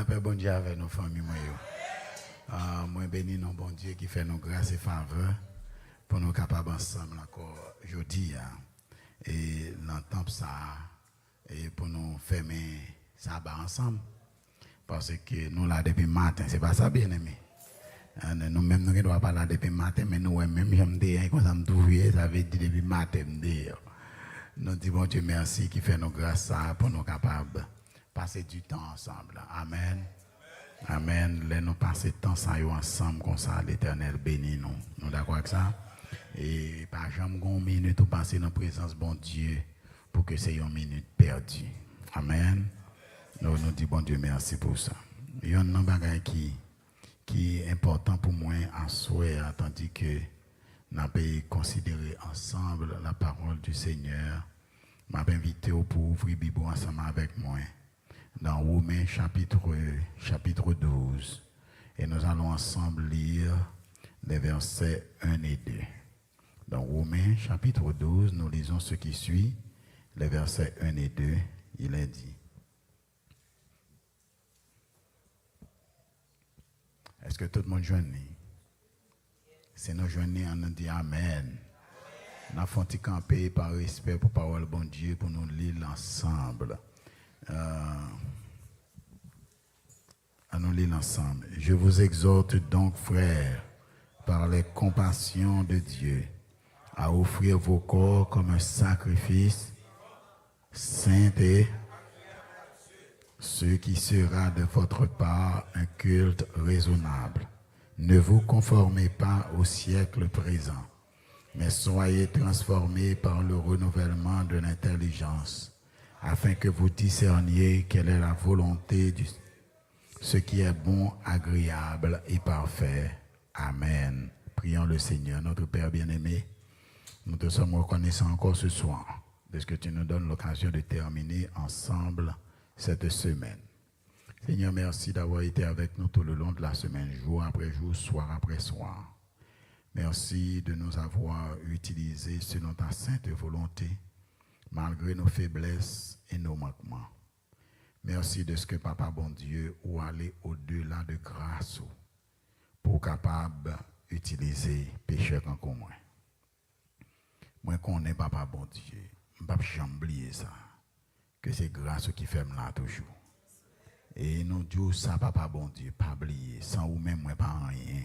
n'a pas bon Dieu avec nos familles. Moi, béni nos bon Dieu qui fait nos grâces et faveurs pour nous capables ensemble encore aujourd'hui. Et l'entendre ça et pour nous fermer ça ensemble. Parce que nous là depuis matin, c'est pas ça bien aimé. Nous-mêmes, nous ne doit pas là depuis matin, mais nous-mêmes, j'aime dire, quand ça me trouve, ça veut dire depuis matin, nous disons, bon Dieu, merci qui fait nos grâces pour nous capables de passer du temps ensemble. Amen. Amen. Là, nous passer temps ensemble, comme ça, l'Éternel bénit nous. Nous d'accord avec ça? Et par exemple, une minute ou passer dans la présence, bon Dieu, pour que c'est une minute perdue. Amen. Nous disons, bon Dieu, merci pour ça. Il y a un bagage qui est important pour moi en soi, tandis que nous avons considéré ensemble la parole du Seigneur. Je m'avais invité pour ouvrir la Bible ensemble avec moi dans Romains chapitre 12. Et nous allons ensemble lire les versets 1 et 2. Dans Romains chapitre 12, nous lisons ce qui suit, les versets 1 et 2. Il est dit. Est-ce que tout le monde joigne? Si nous joignons, on nous dit Amen. Nous avons campé par respect pour la parole bon Dieu pour nous lire ensemble. Nous lire ensemble. Je vous exhorte donc, frères, par les compassions de Dieu, à offrir vos corps comme un sacrifice saint et ce qui sera de votre part un culte raisonnable. Ne vous conformez pas au siècle présent, mais soyez transformés par le renouvellement de l'intelligence, afin que vous discerniez quelle est la volonté de ce qui est bon, agréable et parfait. Amen. Prions le Seigneur, notre Père bien-aimé. Nous te sommes reconnaissants encore ce soir, parce que tu nous donnes l'occasion de terminer ensemble cette semaine. Seigneur, merci d'avoir été avec nous tout le long de la semaine, jour après jour, soir après soir. Merci de nous avoir utilisés selon ta sainte volonté, malgré nos faiblesses et nos manquements. Merci de ce que, Papa bon Dieu, ou aller au-delà de grâce pour capable d'utiliser pécheur en commun. Moi, qu'on est Papa bon Dieu, je ne peux pas oublier ça, que c'est grâce qui fait là toujours. Et nous disons ça, Papa bon Dieu, pas oublier, sans ou même moi pas rien.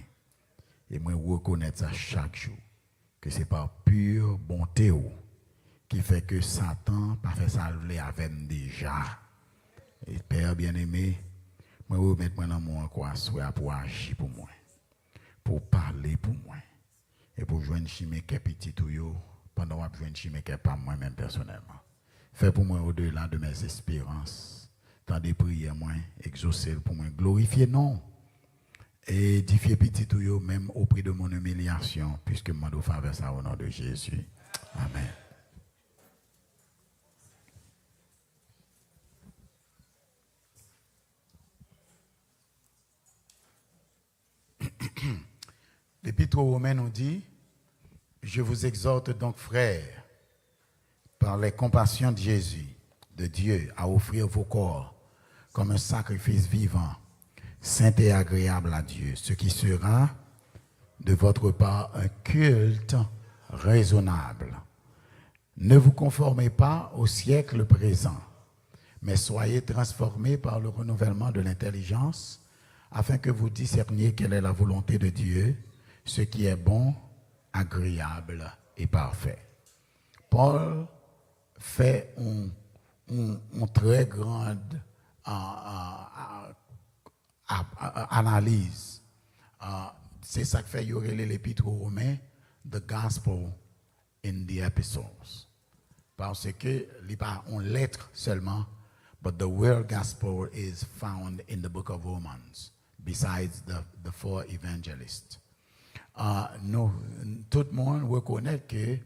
Et moi reconnaître ça chaque jour, que c'est par pure bonté qui fait que Satan pas fait ça avec nous déjà. Et Père bien-aimé, moi remettre moi dans mon quoi soit pour agir pour moi, pour parler pour moi, et pour joindre chimé qui est petit tout yo, pendant que je joindre chimé qui est pas moi-même personnellement. Fais pour moi au-delà de mes espérances, tant des prières moi, exaucer pour moi, glorifier non. Et édifier petit tout yo même au prix de mon humiliation, puisque je m'en faveur ça au nom de Jésus. Amen. L'Épître aux Romains nous dit, je vous exhorte donc, frères, par les compassions de Jésus, de Dieu, à offrir vos corps comme un sacrifice vivant, saint et agréable à Dieu, ce qui sera de votre part un culte raisonnable. Ne vous conformez pas au siècle présent, mais soyez transformés par le renouvellement de l'intelligence, afin que vous discerniez quelle est la volonté de Dieu, ce qui est bon, agréable et parfait. Paul fait une très grande analyse. C'est ça que fait l'Épître aux Romains, the gospel in the epistles. Parce que il pas une lettre seulement, but the word gospel is found in the book of Romans, besides the four evangelists. Tout le monde reconnaît que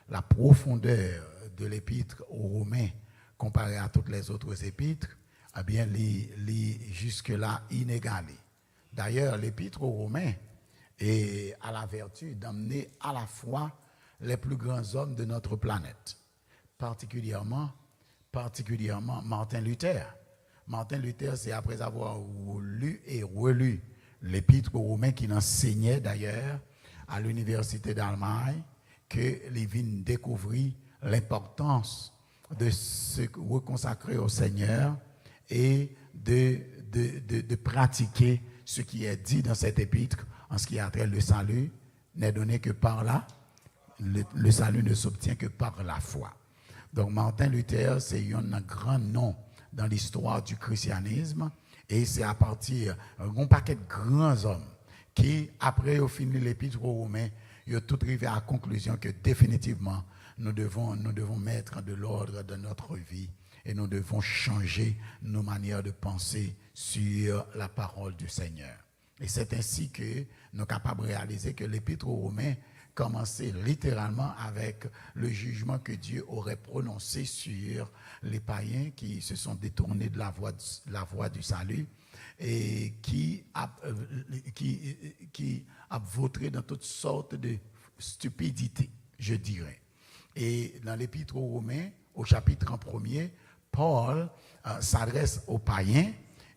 la profondeur de l'épître aux Romains, comparée à toutes les autres épîtres, eh bien, jusque-là inégalée. D'ailleurs, l'épître aux Romains est à la vertu d'amener à la fois les plus grands hommes de notre planète, particulièrement Martin Luther. Martin Luther, c'est après avoir lu et relu l'Épître aux Romains qu'il enseignait d'ailleurs à l'Université d'Allemagne, qu'il vient découvrir l'importance de se reconsacrer au Seigneur et de pratiquer ce qui est dit dans cet épître en ce qui a trait le salut n'est donné que par là. Le salut ne s'obtient que par la foi. Donc Martin Luther, c'est un grand nom dans l'histoire du christianisme et c'est à partir d'un paquet de grands hommes qui, après au fini l'épître aux Romains, ils ont tout arrivé à la conclusion que définitivement nous devons mettre de l'ordre dans notre vie et nous devons changer nos manières de penser sur la parole du Seigneur. Et c'est ainsi que nous sommes capables de réaliser que l'Épître aux Romains commençait littéralement avec le jugement que Dieu aurait prononcé sur les païens qui se sont détournés de la voie du salut et qui a vautré dans toutes sortes de stupidités, je dirais. Et dans l'Épître aux Romains, au chapitre 1er, Paul s'adresse aux païens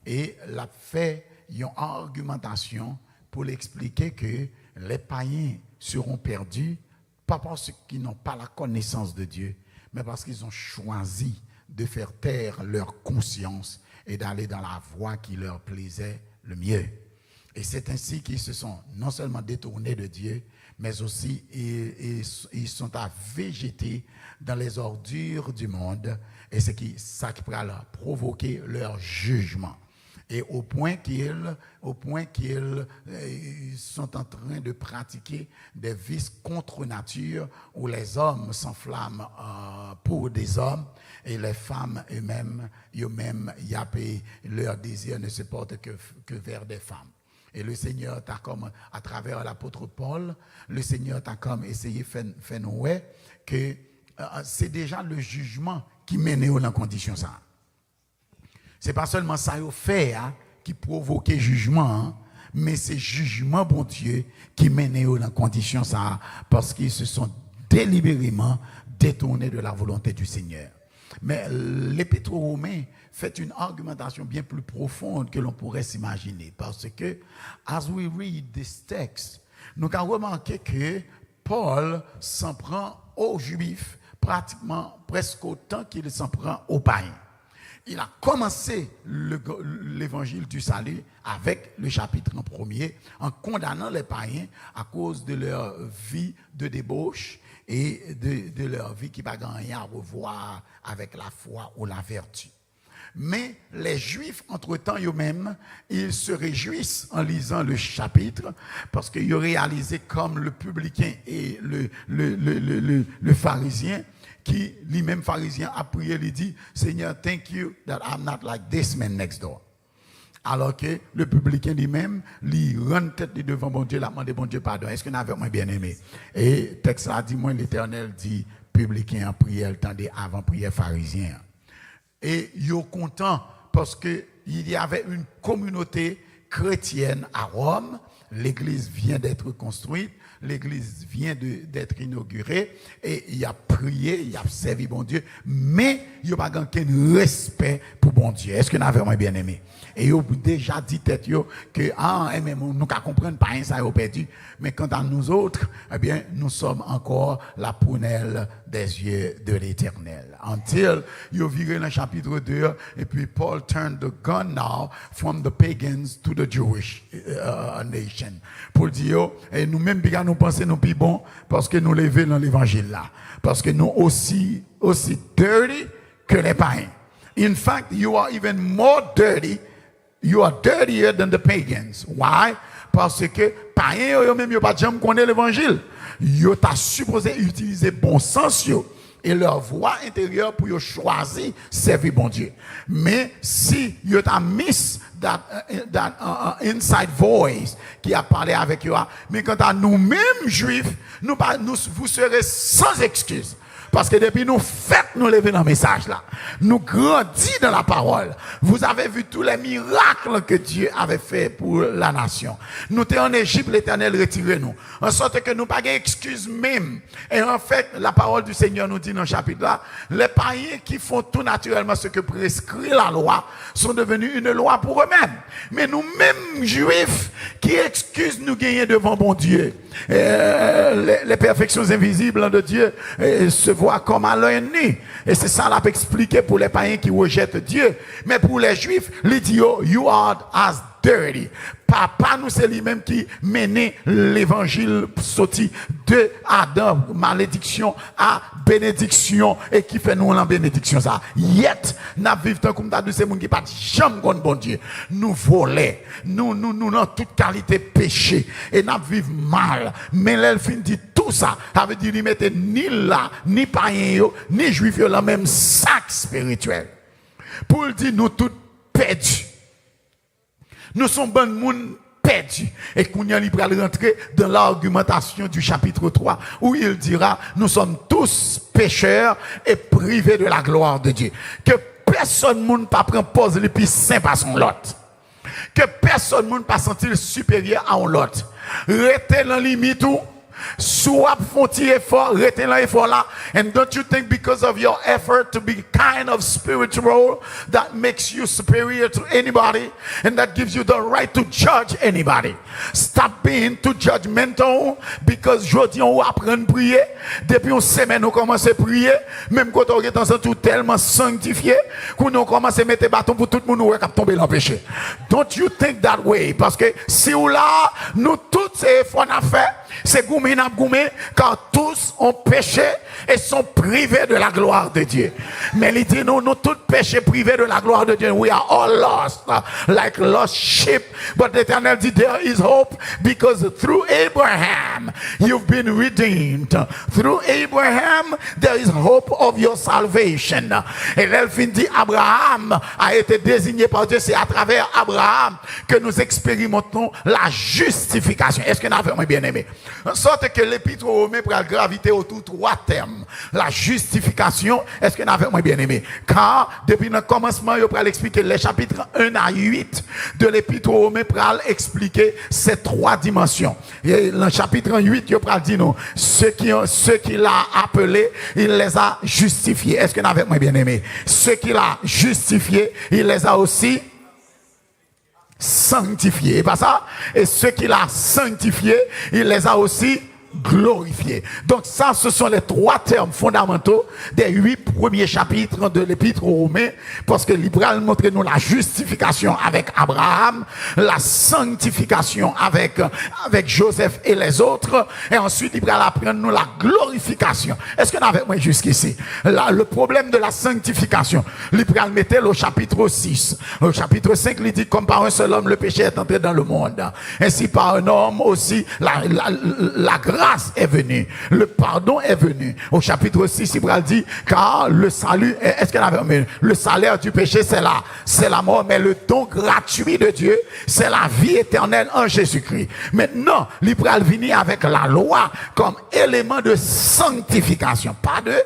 et l'a fait une argumentation pour l'expliquer que les païens seront perdus, pas parce qu'ils n'ont pas la connaissance de Dieu, mais parce qu'ils ont choisi de faire taire leur conscience et d'aller dans la voie qui leur plaisait le mieux. Et c'est ainsi qu'ils se sont non seulement détournés de Dieu, mais aussi ils sont à végéter dans les ordures du monde, et c'est ça qui pourra leur provoquer leur jugement. Et au point qu'ils sont en train de pratiquer des vices contre nature où les hommes s'enflamment pour des hommes et les femmes eux-mêmes, leur désir ne se porte que vers des femmes. Et le Seigneur t'a comme, à travers l'apôtre Paul, le Seigneur t'a comme essayé de faire nous que c'est déjà le jugement qui mène dans la condition ça. C'est pas seulement ça au fait qui provoquait jugement, mais c'est jugement bon Dieu qui mène dans la condition ça parce qu'ils se sont délibérément détournés de la volonté du Seigneur. Mais l'Épître aux Romains fait une argumentation bien plus profonde que l'on pourrait s'imaginer parce que, as we read this text, nous avons remarqué que Paul s'en prend aux Juifs pratiquement presque autant qu'il s'en prend aux païens. Il a commencé l'évangile du salut avec le chapitre 1er en condamnant les païens à cause de leur vie de débauche et de leur vie qui n'a rien à revoir avec la foi ou la vertu. Mais les Juifs, entre-temps, eux-mêmes, ils se réjouissent en lisant le chapitre parce qu'ils ont réalisé comme le publicain et le pharisien qui, lui-même pharisien, a prié, il dit, Seigneur, thank you that I'm not like this man next door. Alors que le publicain lui-même, lui rend tête devant bon Dieu, la demande bon Dieu pardon. Est-ce que nous avons bien aimé? Et texte là dit, moi, l'Éternel dit, publicain en prière, tendez avant prière pharisien. Et ils sont contents parce qu'il y avait une communauté chrétienne à Rome. L'église vient d'être construite. L'église vient d'être inaugurée et il a prié, il a servi bon Dieu, mais il n'y a pas aucun respect pour bon Dieu. Est-ce que nous avons bien aimé? Et il a déjà dit tête que nous ne comprenons pas ça au perdu, mais quant à nous autres, eh bien, nous sommes encore la prunelle des yeux de l'Éternel. Until you viré dans le chapitre 2 et puis Paul turned the gun now from the pagans to the Jewish nation. Pour dire, et nous-mêmes, nous pensons nous plus bon parce que nous levons dans l'évangile là. Parce que nous aussi dirty que les païens. In fact, you are even more dirty. You are dirtier than the pagans. Why? Parce que païens eux-mêmes, ils n'ont pas jamais connaît l'évangile. Ils ont supposé utiliser bon sens et leur voix intérieure pour choisir servir bon Dieu. Mais si ils ont mis that inside voice qui a parlé avec eux, mais quant à nous-mêmes juifs, vous serez sans excuse. Parce que depuis nous faites nous lever dans le message là, nous grandis dans la parole. Vous avez vu tous les miracles que Dieu avait fait pour la nation. Nous étions en Égypte, l'Éternel retirez nous. En sorte que nous pas d'excuses même. Et en fait, la parole du Seigneur nous dit dans le chapitre là, les païens qui font tout naturellement ce que prescrit la loi sont devenus une loi pour eux-mêmes. Mais nous-mêmes, juifs, qui excusent nous gagner devant bon Dieu. Les perfections invisibles de Dieu se voient comme à l'œil nu. Et c'est ça l'a expliqué pour les païens qui rejettent Dieu. Mais pour les juifs, il dit, you are as dirty. Papa, nous, c'est lui-même qui menait l'évangile sorti de Adam, malédiction à bénédiction, et qui fait nous la bénédiction ça. Yet, nous vivons comme ça, c'est monde qui pas jamais contre bon Dieu. Nous volons, nous dans toute qualité péché, et nous vivons mal. Mais l'elfin dit tout ça, ça veut dire qu'il mettait ni là, ni païen, ni juif, dans le même sac spirituel. Pour dire nous tous perdus. Nous sommes bon monde perdu. Et qu'on y a rentrer dans l'argumentation du chapitre 3, où il dira, nous sommes tous pécheurs et privés de la gloire de Dieu. Que personne ne pas prendre pause les plus saint par son lot. Que personne ne pas sentir supérieur à un lot. Restez dans la limite où, soit font-ils effort, restez dans l'effort là. And don't you think because of your effort to be kind of spiritual, that makes you superior to anybody, and that gives you the right to judge anybody. Stop being too judgmental, because aujourd'hui on apprend à prier. Depuis une semaine on commence à prier, même quand on est dans un tout tellement sanctifié, qu'on on commence à mettre bâton pour tout le monde qui a tombé dans le péché. Don't you think that way? Parce que si ou là, nous tous ces efforts à faire, c'est goumé n'a goumé, car tous ont péché et sont privés de la gloire de Dieu. Mais il dit nous tous péchés privés de la gloire de Dieu. We are all lost, like lost sheep. But l'Éternel dit there is hope, because through Abraham you've been redeemed. Through Abraham there is hope of your salvation. Et l'elfin dit Abraham a été désigné par Dieu. C'est à travers Abraham que nous expérimentons la justification. Est-ce que nous avons bien aimé? En sorte que l'épître aux Romains pourra graviter autour de trois termes. La justification, est-ce que nous avons bien aimé? Car depuis le commencement, il pourra expliquer les chapitres 1 à 8 de l'épître aux Romains pourra expliquer ces trois dimensions. Et dans le chapitre 8, il pourra dire nous, ceux qu'il a appelés, il les a justifiés. Est-ce que nous avons bien aimé? Ceux qu'il a justifiés, il les a aussi sanctifiés. Et pas ça? Et ceux qu'il a sanctifiés, il les a aussi glorifié. Donc ça, ce sont les trois termes fondamentaux des 8 premiers chapitres de l'épître aux Romains, parce que l'Ibral montre nous la justification avec Abraham, la sanctification avec Joseph et les autres, et ensuite l'Ibral apprend nous la glorification. Est-ce que nous avons jusqu'ici? Le problème de la sanctification, l'Ibral mettait au chapitre 6. Au chapitre 5, il dit comme par un seul homme le péché est entré dans le monde, ainsi par un homme aussi la grâce est venue, le pardon est venu. Au chapitre 6, il dit car le salut, est-ce qu'elle avait le salaire du péché, c'est la mort, mais le don gratuit de Dieu, c'est la vie éternelle en Jésus-Christ. Maintenant, l'Ibral vient avec la loi comme élément de sanctification, pas de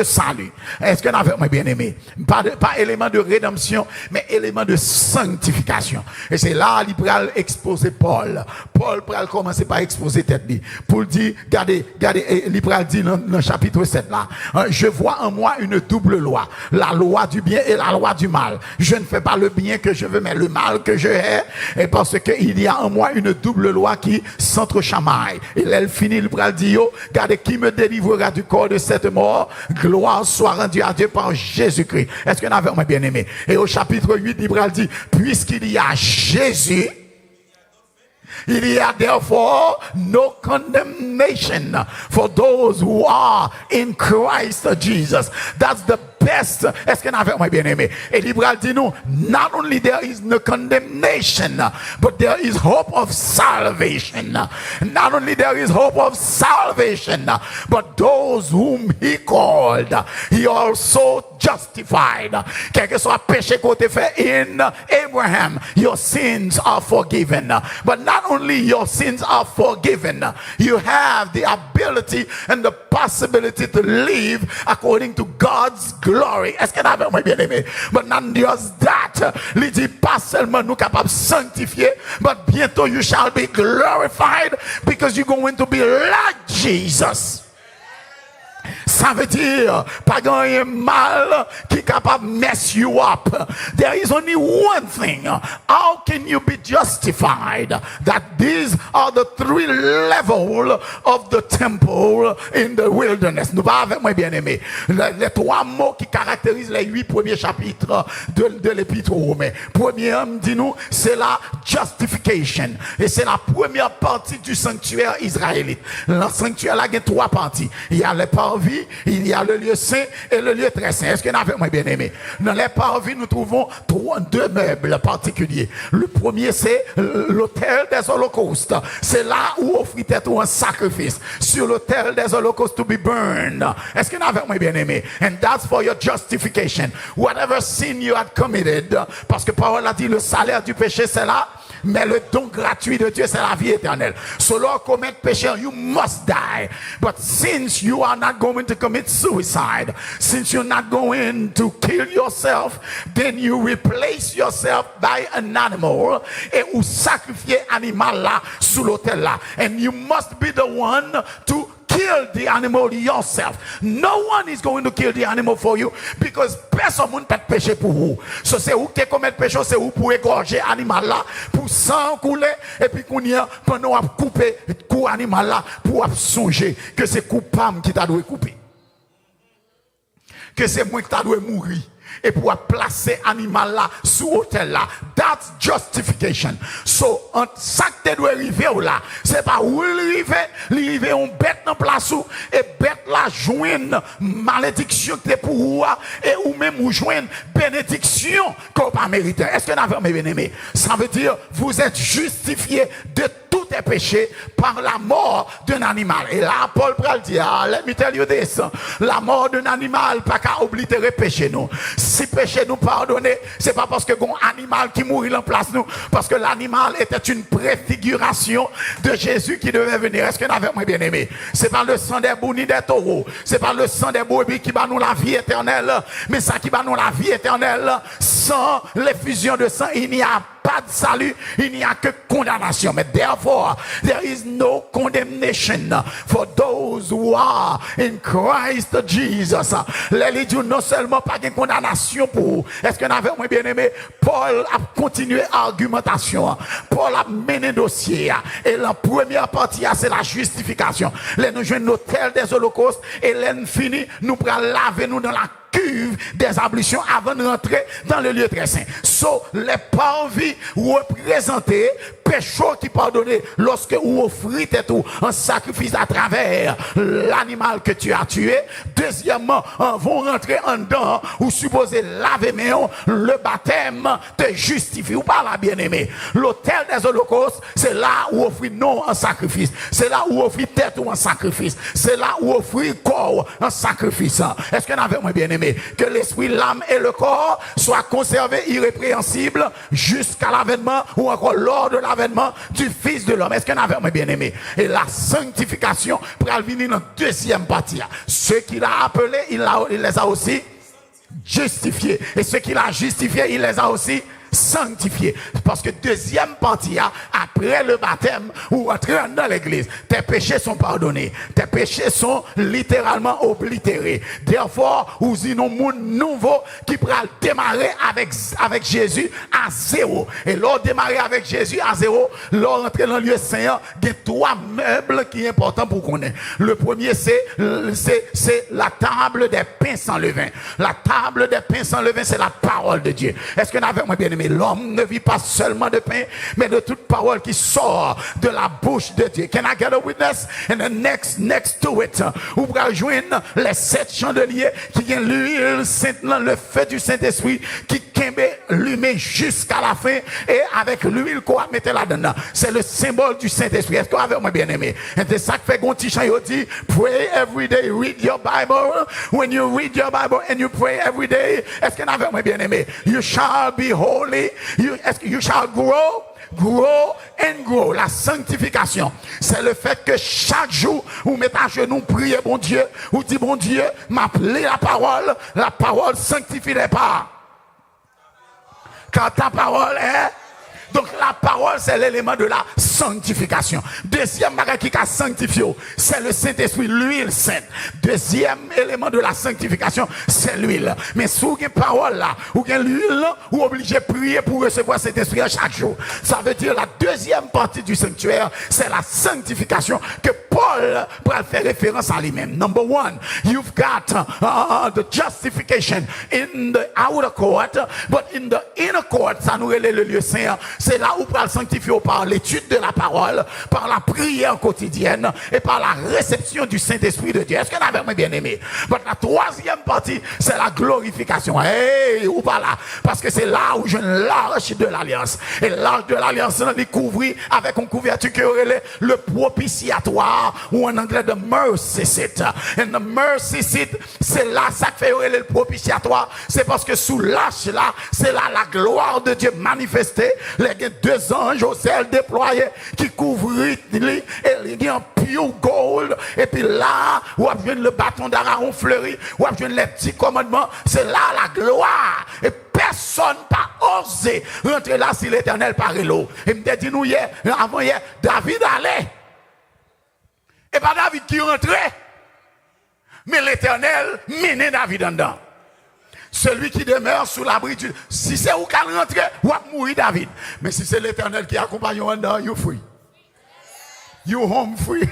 salut. Est-ce que nous avons bien aimé? Pas élément de rédemption, mais élément de sanctification. Et c'est là l'Ibral exposer Paul. Paul pral commencer par exposer tête li. Pour dire, regardez, l'Ibral dit dans le chapitre 7 là, je vois en moi une double loi. La loi du bien et la loi du mal. Je ne fais pas le bien que je veux, mais le mal que je hais. Et parce qu'il y a en moi une double loi qui s'entrechamaille. Et là, elle finit, l'Ibral dit, yo, regardez, qui me délivrera du corps de cette mort? Gloire soit rendue à Dieu par Jésus-Christ. Est-ce que nous avons bien aimé? Et au chapitre 8, l'Ibral dit, puisqu'il y a Jésus, il y a therefore no condemnation for those who are in Christ Jesus. That's the best. Est-ce que nous avons bien aimé? Et l'Ibral dit nous, not only there is no condemnation, but there is hope of salvation. Not only there is hope of salvation, but those whom he called, he also justified. Quel que soit péché qu'on te fait in Abraham, your sins are forgiven. But not only your sins are forgiven, you have the ability and the possibility to live according to God's glory. Est-ce que nous avons bien aimé? But not just that. Il dit pas seulement nous capables de sanctifier, but bientôt you shall be glorified because you're going to be like Jesus. Ça veut dire, pas grand mal qui est capable de mess you up. There is only one thing. How can you be justified? That these are the three levels of the temple in the wilderness. Nous pas avec moi bien aimé. Les trois mots qui caractérisent les 8 premiers chapitres de l'épître aux Romains. Premier, dis-nous, c'est la justification. Et c'est la première partie du sanctuaire israélite. Le sanctuaire là, il y a 3 parties. Il y a les parvis, il y a le lieu saint et le lieu très saint. Est-ce que nous avons bien aimé? Dans les parvis, nous trouvons 2 meubles particuliers. Le premier, c'est l'autel des holocaustes. C'est là où offrit un sacrifice. Sur l'autel des holocaustes to be burned. Est-ce que nous avons bien aimé? And that's for your justification. Whatever sin you had committed, parce que Paul a dit le salaire du péché, c'est là. Mais le don gratuit de Dieu, c'est la vie éternelle. So Lord, commit péché, you must die. But since you are not going to commit suicide, since you're not going to kill yourself, then you replace yourself by an animal et ou sacrifier animal là sous l'autel là. And you must be the one to kill the animal yourself. No one is going to kill the animal for you because personne ne peut pécher pour vous. So c'est vous qui commettez péché, c'est vous pour égorger animal là, pour sang couler et puis qu'on y a pendant à couper coup animal là pour songer que c'est coupable qui t'a dû couper. Que c'est moi qui t'a dû mourir. Et pour placer animal là sous hôtel là. That's justification. So, ça que tu dois arriver là, c'est pas où arriver on bête dans place où, et bête là joindre malédiction que pour vous, et ou même ou joindre bénédiction qu'on pas mérité. Est-ce que nous avons bien aimé? Ça veut dire, vous êtes justifié de tous tes péchés par la mort d'un animal. Et là, Paul pral dit, let me tell you this, la mort d'un animal pas qu'à oblitérer péché nous. Si péché nous pardonner, c'est pas parce que un animal qui mourit en place nous, parce que l'animal était une préfiguration de Jésus qui devait venir. Est-ce que nous avons bien aimé? C'est pas le sang des boucs ni des taureaux, c'est pas le sang des brebis qui va nous la vie éternelle, mais ça qui va nous la vie éternelle. Sans l'effusion de sang, il n'y a pas de salut, il n'y a que condamnation. Mais therefore, there is no condemnation for those who are in Christ Jesus. Les dit non seulement pas de condamnation pour vous. Est-ce que nous avons bien aimé? Paul a continué l'argumentation. Paul a mené dossier. Et la première partie, c'est la justification. Là, nous jouons l'autel des holocaustes et là, nous finissons, nous prenons laver nous dans la cuve des ablutions avant de rentrer dans le lieu très saint. So, les parvis représentaient péché qui pardonné lorsque vous offrez tout un sacrifice à travers l'animal que tu as tué. Deuxièmement, vont rentrer en dedans ou supposez laver main, le baptême te justifie ou pas la bien-aimée. L'autel des holocaustes, c'est là où offrir non un sacrifice. C'est là où offrir tête ou un sacrifice. C'est là où offrir corps un sacrifice. Est-ce que nous avons bien aimé que l'esprit, l'âme et le corps soient conservés irrépréhensibles jusqu'à l'avènement ou encore lors de l'avènement du Fils de l'homme. Est-ce que nous avons bien aimé? Et la sanctification pour venir dans la deuxième partie. Ceux qu'il a appelés, il les a aussi justifiés. Et ceux qu'il a justifiés, il les a aussi sanctifié. Parce que deuxième partie, après le baptême ou entrer dans l'église, tes péchés sont pardonnés. Tes péchés sont littéralement oblitérés. Therefore, vous avez un monde nouveau qui pourra démarrer avec Jésus à zéro. Et lors démarrer avec Jésus à zéro, lors entrer dans le lieu saint, il y a 3 meubles qui sont importants pour qu'on ait. Le premier, c'est la table des pains sans levain. La table des pains sans levain, c'est la parole de Dieu. Est-ce que nous avons bien aimé? L'homme ne vit pas seulement de pain, mais de toute parole qui sort de la bouche de Dieu. Can I get a witness? And the next to it, vous pouvez rejoindre les 7 chandeliers qui ont l'huile sainte, le feu du Saint-Esprit qui Kembe allumé jusqu'à la fin et avec l'huile qu'on va mettre là-dedans. C'est le symbole du Saint-Esprit. Est-ce que vous avez bien aimé? Et c'est ça que fait Gonti Chan dit, pray every day, read your Bible. When you read your Bible and you pray every day, est-ce que vous avez bien aimé? You shall be holy. You shall grow and grow. La sanctification, c'est le fait que chaque jour, vous mettez à genoux, priez bon Dieu, vous dites bon Dieu, m'appelez la parole sanctifie les pas. Quand ta parole est... Donc la parole, c'est l'élément de la sanctification. Deuxième bagage qui a sanctifié, c'est le Saint-Esprit, l'huile sainte. Deuxième élément de la sanctification, c'est l'huile. Mais si vous avez une parole là, ou avez l'huile, vous êtes obligé de prier pour recevoir cet esprit chaque jour. Ça veut dire la deuxième partie du sanctuaire, c'est la sanctification que Paul pourra faire référence à lui-même. Number one, you've got the justification in the outer court, but in the inner court, ça nous relève le lieu saint. C'est là où on le sanctifier par l'étude de la parole, par la prière quotidienne et par la réception du Saint-Esprit de Dieu. Est-ce que vous avez bien aimé? Mais la troisième partie, c'est la glorification. Hey, ou pas là? Parce que c'est là où je l'arche de l'alliance. Et l'arche de l'alliance, on découvre avec une couverture qui aurait le propitiatoire, ou en anglais, the mercy seat. Et the mercy seat, c'est là, ça fait le propitiatoire. C'est parce que sous l'arche là, c'est là la gloire de Dieu manifestée. Il y a deux anges au ciel déployés qui couvrent et il y a un pure gold. Et puis là, où a le bâton d'Aaron fleuri, où a les petits commandements, c'est là la gloire. Et personne n'a osé rentrer là si l'Éternel parlait l'eau. Il me dit nous hier, avant hier, David allait. Et pas David qui rentrait, mais l'Éternel menait David en dedans. Celui qui demeure sous l'abri du... Si c'est où qu'elle rentre, ou va mourir David. Mais si c'est l'Éternel qui accompagne en dedans, you free. You home free.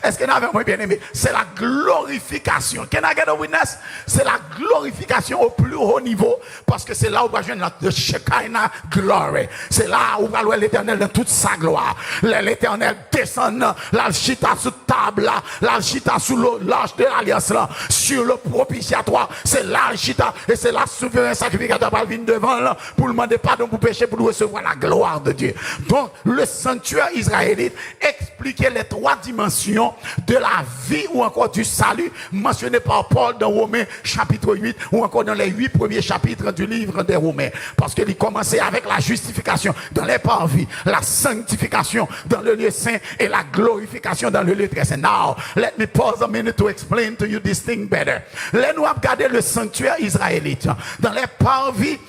Est-ce que vous avez bien aimé? C'est la glorification. Can I get a witness? C'est la glorification au plus haut niveau. Parce que c'est là où on va joindre le Shekinah glory. C'est là où on va voir l'Éternel dans toute sa gloire. L'Éternel descend, l'alchita sous table, l'alchita sous l'arche de l'alliance, sur le propitiatoire. C'est l'alchita et c'est la souverain sacrificateur qui vient devant là, pour demander pardon pour péché, pour recevoir la gloire de Dieu. Donc, le sanctuaire israélite explique les trois dimensions de la vie ou encore du salut mentionné par Paul dans Romains chapitre 8 ou encore dans les 8 premiers chapitres du livre des Romains. Parce qu'il commençait avec la justification dans les parvis, la sanctification dans le lieu saint et la glorification dans le lieu très saint. Now, let me pause a minute to explain to you this thing better. Laissez-nous regarder le sanctuaire israélite. Dans les parvis,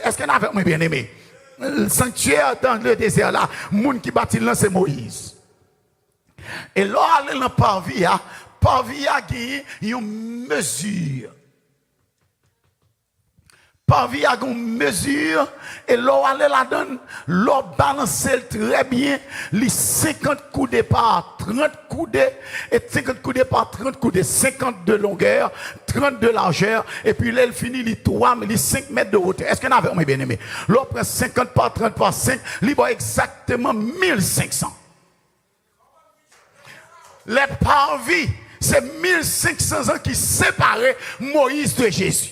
est-ce qu'on avait bien aimé? Le sanctuaire dans le désert là, le monde qui bâtit là, c'est Moïse. Et là, dans le parvis a une mesure. Parvis a une mesure. Et là, là-dedans, là, balancer très bien. Les 50 coudées par 30 coudées. Et 50 coudées par 30 coudées. 50 de longueur, 30 de largeur. Et puis là, elle finit les 5 mètres de hauteur. Est-ce qu'on avait bien aimé? Là, on prend 50 par 30 par 5. Il va exactement 1500. Les parvis, c'est 1500 ans qui séparaient Moïse de Jésus.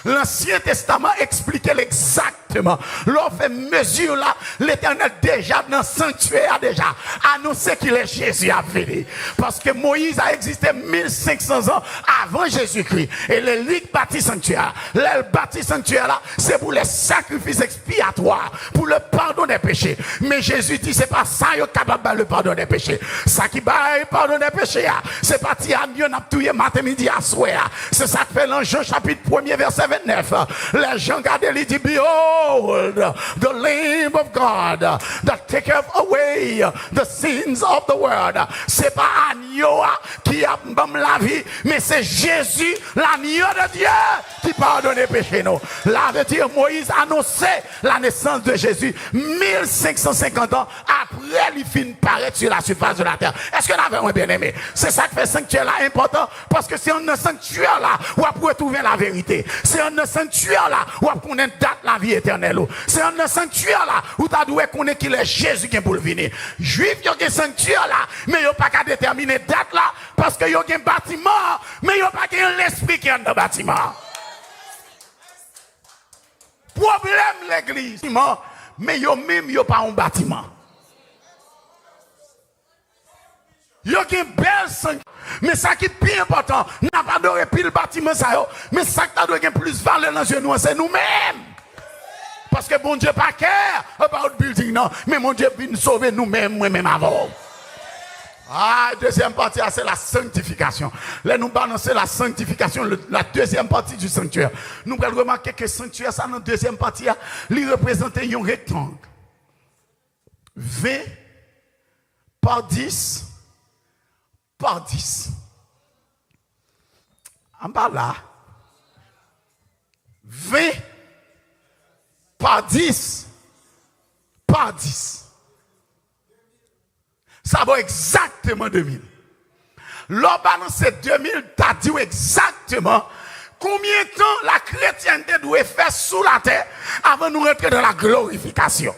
L'Ancien Testament expliquait exactement. L'on fait mesure là, l'Éternel déjà dans le sanctuaire déjà annoncé qu'il est Jésus à venir. Parce que Moïse a existé 1500 ans avant Jésus-Christ. Et le lit bâti sanctuaire. Le bâti sanctuaire là, c'est pour les sacrifices expiatoires, pour le pardon des péchés. Mais Jésus dit, c'est pas ça qui est capable de le pardon des péchés. Ça qui bat le pardon des péchés, c'est pas si on a tué matin, midi, à soir. C'est ça que fait dans Jean chapitre 1er verset 29. Les gens regardent et disent, behold, the Lamb of God that taketh away the sins of the world. C'est pas agneau qui a la vie, mais c'est Jésus, l'agneau de Dieu, qui pardonne les péchés. Là, veut dire, Moïse annonçait la naissance de Jésus 1550 ans après il finit paraître sur la surface de la terre. Est-ce que vous avez bien aimé? C'est ça qui fait sanctuaire là important, parce que c'est un sanctuaire là où on peut trouver la vérité. C'est un sanctuaire là où on connaît date la vie éternelle. C'est un sanctuaire là où tu dois connaître qu'il est Jésus qui est pour le venir. Juif, il y a un sanctuaire là, mais il n'y a pas qu'à déterminer date là, parce qu'il y a un bâtiment, mais il n'y a pas qu'un l'esprit qui est dans le bâtiment. Problème l'église, mais yo même yo pas un bâtiment. Yo qui belle sang. Mais ça qui est plus important, n'a pas adoré pile bâtiment ça yo, mais ça qui a plus valeur dans yeux nous, c'est nous-mêmes. Parce que bon Dieu pas care about building non, mais mon Dieu vient nous sauver nous-mêmes, moi-même avant. Ah, deuxième partie, c'est la sanctification. Là, nous balancer la sanctification, la deuxième partie du sanctuaire. Nous allons remarquer que le sanctuaire, ça, dans la deuxième partie, il représente un rectangle. 20 par 10 par 10. En bas là, 20 par 10 par 10. Ça vaut exactement 2000. L'on balance 2000, t'as dit exactement combien de temps la chrétienté doit faire sous la terre avant de nous rentrer dans la glorification.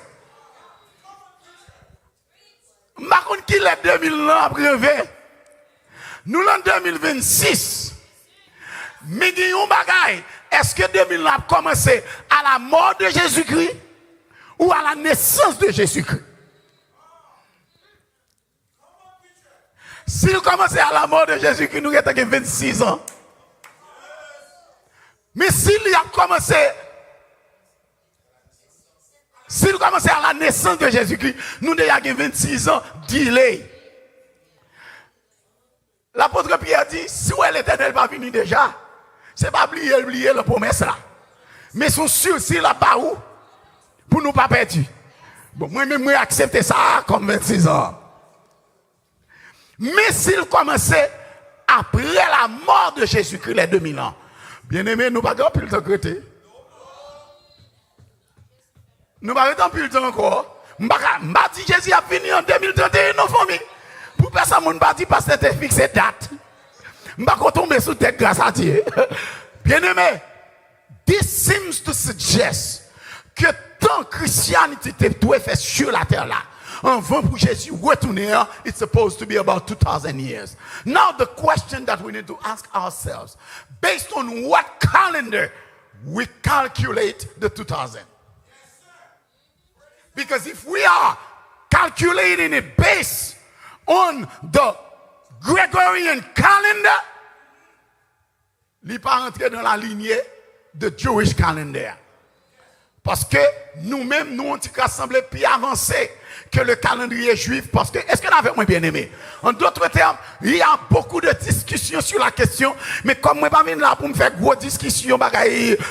Par contre, qui est 2000 ans après? Nous l'en 2026. Mais disons bagaille, est-ce que 2000 ans a commencé à la mort de Jésus-Christ ou à la naissance de Jésus-Christ? S'il commençait à la mort de Jésus-Christ, nous avons 26 ans. Mais s'il a commencé à la naissance de Jésus-Christ, nous avons 26 ans, delay. L'apôtre Pierre dit, si l'Éternel va venir déjà, c'est pas oublier la promesse là. Mais son sûr, s'il a pas où, pour nous pas perdre. Bon, moi-même, moi accepter ça comme 26 ans. Mais s'il commençait après la mort de Jésus-Christ, les 2000 ans, bien aimé, nous ne pouvons pas plus le temps crêter. Nous ne pouvons pas plus le temps encore. Je dis Jésus a fini en 2031, non, famille. Pour personne ne pas dire parce que c'était fixé date. Je ne vais pas tomber sous tête grâce à Dieu. Bien aimé, this seems to suggest que tant que Christianité doit faire sur la terre là, avant pour Jésus retourner, it's supposed to be about 2000 years. Now the question that we need to ask ourselves, based on what calendar we calculate the 2000? Because if we are calculating it based on the Gregorian calendar, il n'est pas rentré dans la lignée de Jewish calendar. Parce que nous-mêmes, nous, on s'est rassemblés plus avancés que le calendrier juif. Parce que, est-ce que nous avons bien aimé? En d'autres termes, il y a beaucoup de discussions sur la question. Mais comme moi, je ne suis pas là pour me faire gros discussions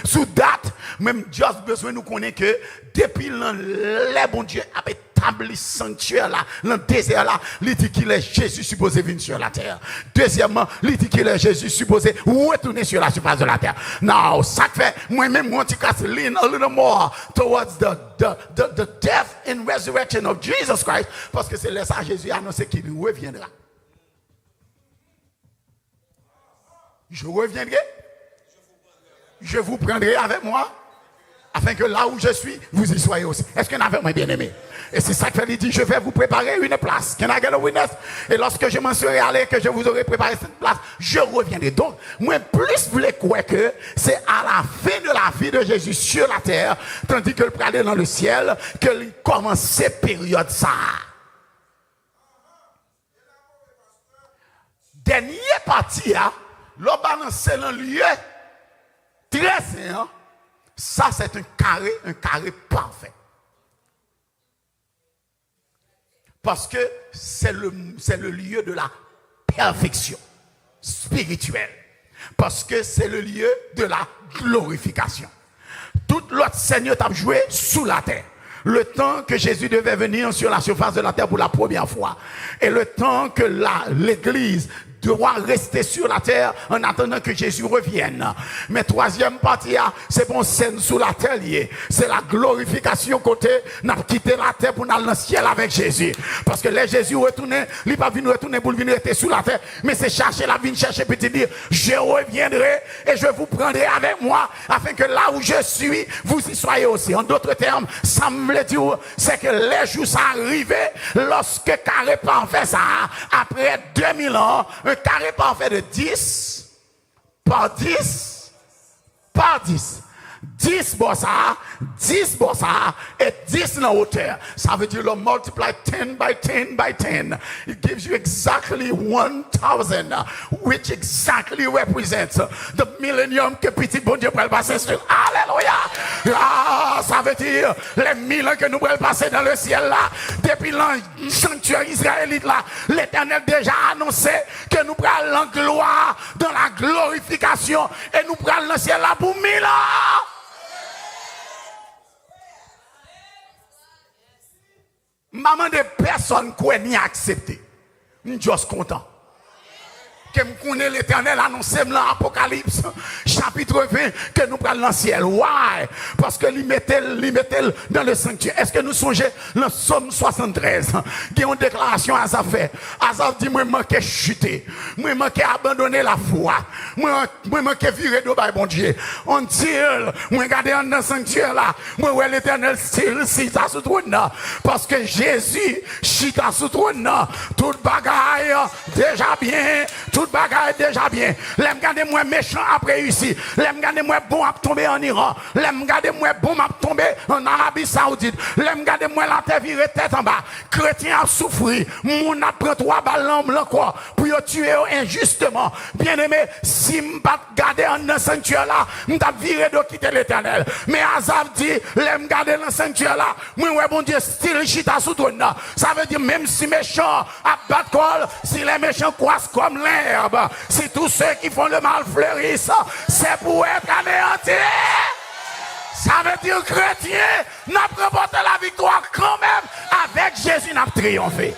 sous date, même Dieu a besoin de nous connaître que depuis le bon Dieu a établi sanctuaire là, dans le désert là, il dit qu'il est Jésus supposé venir sur la terre. Deuxièmement, il dit qu'il est Jésus supposé retourner sur la surface de la terre. Now, ça fait, moi-même, moi, je lean a little more towards the death and resurrection of Jesus Christ, parce que c'est là ça Jésus a annoncé qu'il reviendra. Je reviendrai, je vous prendrai avec moi, afin que là où je suis, vous y soyez aussi. Est-ce que vous avez bien aimé? Et c'est ça qu'il dit, je vais vous préparer une place. Can I get a witness? Et lorsque je m'en serai allé, que je vous aurai préparé cette place, je reviendrai. Donc, moi, plus vous voulez croire que c'est à la fin de la vie de Jésus sur la terre, tandis que le aller dans le ciel, qu'il commence cette période ça. Dernière partie, le balance dans le lieu très saint. Ça, c'est un carré parfait. Parce que c'est le lieu de la perfection spirituelle. Parce que c'est le lieu de la glorification. Tout l'autre Seigneur t'a joué sous la terre. Le temps que Jésus devait venir sur la surface de la terre pour la première fois. Et le temps que l'Église doit rester sur la terre en attendant que Jésus revienne. Mais troisième partie, c'est bon scène sous la terre liée. C'est la glorification côté, n'a quitté la terre pour aller dans le ciel avec Jésus. Parce que les Jésus retourné, il n'est pas venu retourner pour venir rester sous la terre, mais c'est chercher la vie, chercher petit dire, je reviendrai et je vous prendrai avec moi, afin que là où je suis, vous y soyez aussi. En d'autres termes, ça me veut dire, c'est que les jours sont arrivés, lorsque carré parfait ça, après 2000 ans, un carré parfait de 10 par 10 par 10. 10 bossa, 10 bossa, et 10 dans hauteur. Ça veut dire le multiply 10 by 10 by 10. It gives you exactly 1000, which exactly represents the millennium que petit bon Dieu pourrait passer sur. Alléluia. Ah, ça veut dire les 1000 ans que nous pourrons passer dans le ciel là. Depuis le sanctuaire israélite là, l'Éternel déjà annoncé que nous pourrons en gloire, dans la glorification, et nous pourrons dans le ciel là pour 1000 ans. Maman de personne qui n'y a accepté. Nous sommes content. Que nous connaissons l'Éternel annoncé dans l'Apocalypse, chapitre 20, que nous prenons dans le ciel. Why? Parce que l'il mettait dans le sanctuaire. Est-ce que nous songeons dans le psaume 73? Il y a une déclaration à Asaph fait. Asaph dit, moi, manqué chuter. Moi, manqué abandonner la foi. Moi, manqué virer de bas, bon Dieu. On tire, moi, regardez dans le sanctuaire là. Moi, ouais, l'Éternel style, si ça sous trône. Parce que Jésus, chita sous trône. Toute bagaille, déjà bien. Toute bagaille déjà bien. L'aime garder moi méchant après ici. L'aime garder moi bon à tomber en Iran. L'aime garder moi bon à tomber en Arabie Saoudite. L'aime garder moi la terre virée tête en bas. Chrétien a souffert. Mon a pris 3 ballons encore pour tuer injustement. Bien aimé, si je ne pas garder en sanctuaire là, je vais virer de quitter l'Éternel. Mais Asaph dit, l'aime garder dans le sanctuaire là. Moi ouais bon Dieu style chita sous trône. Ça veut dire même si méchant à battre col, si les méchants croissent comme l'herbe. Si tous ceux qui font le mal fleurissent, c'est pour être anéantis. Ça veut dire chrétien, n'a remporté la victoire quand même. Avec Jésus, n'a triomphé.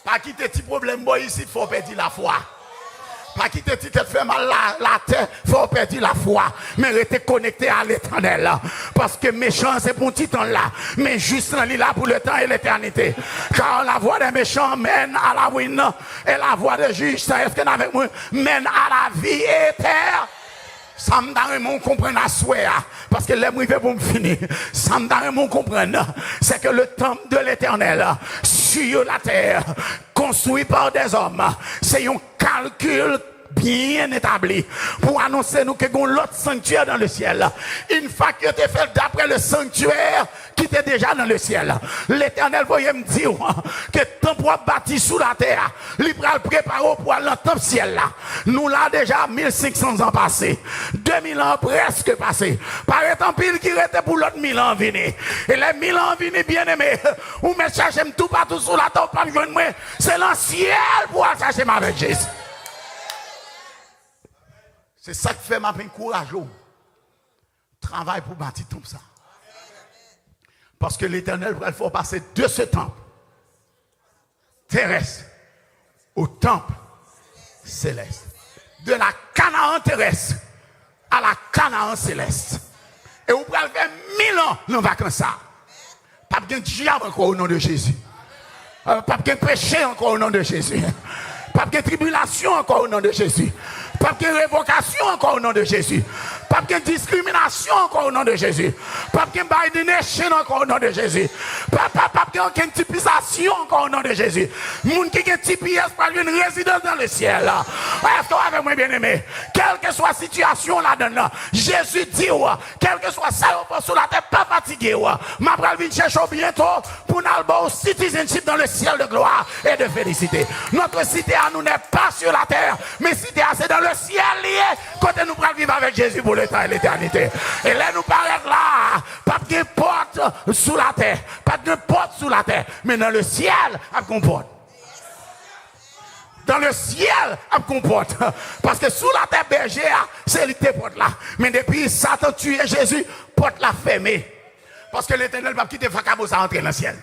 Pas quitter petit problème, boy, ici, il faut perdre la foi. Pas quitter si tu fait mal la terre, il faut perdre la foi. Mais rester connecté à l'Éternel. Parce que méchant, c'est pour un petit temps là. Mais juste là, il est là pour le temps et l'éternité. Car la voie des méchants mène à la ruine. Et la voie des justes, est-ce que avec moi, mène à la vie éternelle. Ça me donne mon comprendre à souhait. Parce que les privés pour me finir. Ça me donne mon comprendre. C'est que le temple de l'Éternel sur la terre, construit par des hommes, c'est un calcul bien établi pour annoncer nous que nous avons l'autre sanctuaire dans le ciel. Une fois que tu fait d'après le sanctuaire qui était déjà dans le ciel. L'Éternel voyait me dire que le temple bâti sous la terre, il va le préparer pour aller dans le temple ciel là. Nous là déjà 1500 ans passés, 2000 ans presque passés. Par étant pile qui était pour l'autre 1000 ans venir. Et les 1000 ans venir bien aimé, ou me chercher tout partout sous la terre, pas joindre moi, c'est dans le ciel pour aller chercher ma avec Jésus. C'est ça qui fait ma peine courageux. Travail pour bâtir tout ça. Parce que l'Éternel va faire passer de ce temple terrestre au temple céleste. De la Canaan terrestre à la Canaan céleste. Et vous pouvez faire 1000 ans dans vacances. Pas de diable encore au nom de Jésus. Pas de péché encore au nom de Jésus. Pas de tribulation encore au nom de Jésus. Pas de révocation encore au nom de Jésus. Pas de discrimination encore au nom de Jésus. Pas de badination encore au nom de Jésus. Pas de typisation encore au nom de Jésus. Moun qui a TPS par une résidence dans le ciel. Est-ce que vous avez moi bien aimé? Quelle que soit la situation là-dedans, Jésus dit, quel que soit ça, sur la terre, pas fatigué. Ma pral vient chercher bientôt pour nous avoir citizenship dans le ciel de gloire et de félicité. Notre cité à nous n'est pas sur la terre, mais cité à c'est dans le ciel lié, côté nous pral vivre avec Jésus pour le temps et l'éternité. Et là nous paraît là, pas de porte sous la terre, pas de porte sous la terre, mais dans le ciel, à comporte. Dans le ciel, à comporte. Parce que sous la terre bergère, c'est les porte là. Mais depuis Satan tué Jésus, porte la fermée. Parce que l'Éternel va quitter Fakabo, ça entrer dans le ciel.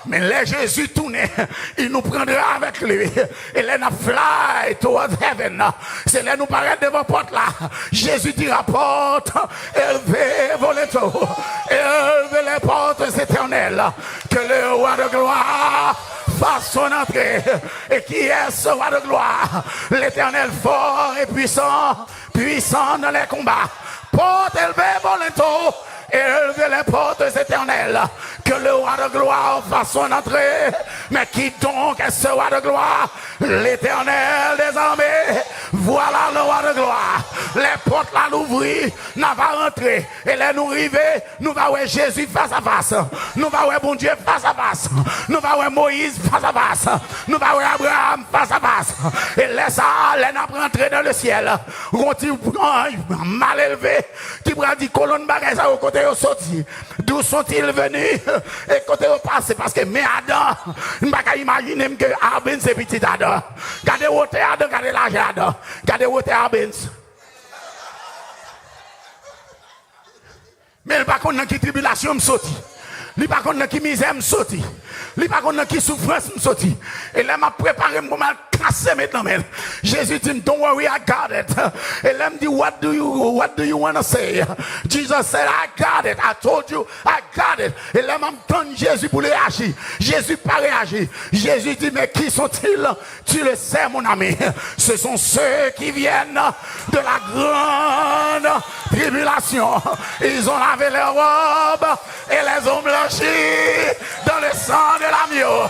Mais là, Jésus tourne, il nous prendra avec lui. Et là, nous fly towards heaven. C'est là, nous paraît devant la porte là. Jésus dit la porte, élevez vos lettres, élevez les portes éternelles. Que le roi de gloire fasse son entrée. Et qui est ce roi de gloire? L'Éternel fort et puissant, puissant dans les combats. Porte élevée vos lettres. Élevez les portes éternelles, que le roi de gloire fasse son entrée. Mais qui donc est ce roi de gloire? L'Éternel des armées Voilà le roi de gloire. Les portes là l'ouvrir, nous va rentrer. Et là nous arriver, nous va voir Jésus face à face. Nous va voir bon Dieu face à face. Nous va voir Moïse face à face. Nous va voir Abraham face à face. Et là ça, là nous rentrer dans le ciel. On dit mal élevé qui prend 10 colonnes bagages au côté au sorti. D'où sont-ils venus? Et côté au passé parce que mais Adam, on ne peut pas imaginer que Abens c'est petit Adam. Regardez où t'es Adam, regardez l'argent Adam. Regardez où t'es Abens. Mais il n'y a pas qu'on qui tribulation me sorti. Il n'y a pas qu'on qui misère me sorti. Il n'y a pas qu'on qui souffrance me sorti. Et là m'a préparé pour mal casser maintenant. Jésus dit don't worry I got it. Et là me dit what do you want to say? Jesus said I got it. I told you I got it. Et là m'a donné Jésus pour réagir. Jésus pas réagir. Jésus dit mais qui sont-ils? Tu le sais mon ami. Ce sont ceux qui viennent de la grande tribulation. Ils ont lavé leurs robes et les ont blanchis dans le sang de l'agneau.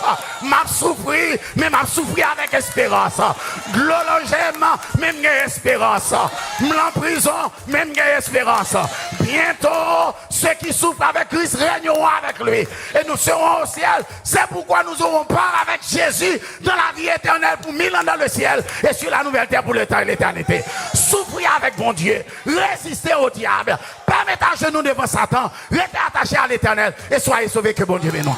M'a souffri, mais m'a souffri avec espérance. Glologème, même espérance. En prison, même espérance. Bientôt, ceux qui souffrent avec Christ régneront avec lui. Et nous serons au ciel. C'est pourquoi nous aurons part avec Jésus dans la vie éternelle pour 1000 ans dans le ciel et sur la nouvelle terre pour le temps et l'éternité. Souffrir avec bon Dieu. Résister au diable. Pas mettre à genoux devant Satan. Restez attaché à l'éternel et soyez sauvés que bon Dieu bénisse.